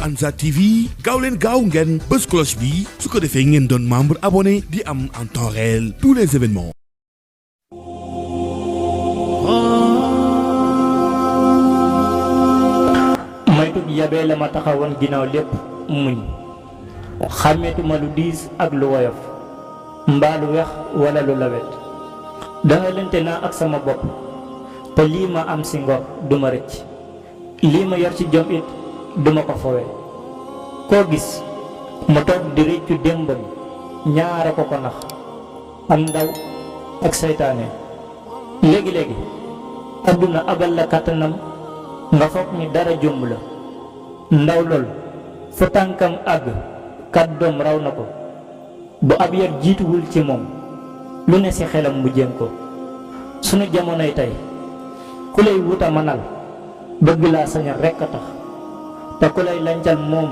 Ansar TV gaaw leen gaaw ngeen bës cloche bi su ko defee ngeen doon membre abonné di am en temps réel tous les événements. maytub yabee la ma taxawoon ginnaaw lépp muñ xàmmeetuma lu diis ak lu woyof mbaa lu weex wala lu lawet danga lente naa ak sama bopp te lii ma am si ngor duma rëcc lii ma yor ci jom it duma ko fowe koo gis mu toog di rëccu démbam ñaare ko ko nax am ndaw ak seytaane léegi-léegi adduna abal la kàttanam nga foog ni dara jomb la ndaw lool fu tànkam àgg kàddoom raw na ko bu ab yar jiituwul ci moom lu ne ci xelam mu jéem ko sunu jamonoy tey ku lay wuta manal bëgg laa sañal rekk a tax te ku lay lancal moom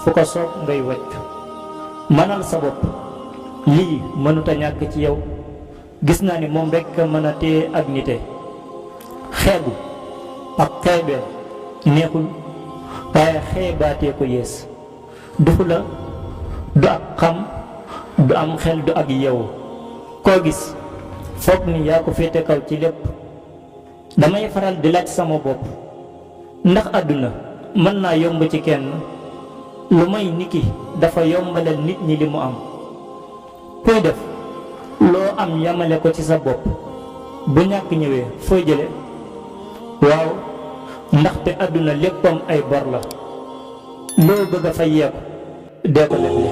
fu ko soob ngay waccu manal sa bopp lii mënuta ñàkk ci yow gis naa ni moom rekk mën a téye ak nite xeebu ak xeebeel neexul waaye xeebaatee ko yées dufu la du ak xam du am xel du ak yeewu koo gis foog ni yaa ko féete kaw ci lépp damay faral di laaj sama bopp ndax àdduna mën naa yomb ci kenn lu may niki dafa yombalal nit ñi li mu am kuy def loo am yamale ko ci sa bopp bu ñàkk ñëwee fooy jële waaw ndaxte àdduna léppam ay bor la loo bëgg a fay yeeku dee ko leble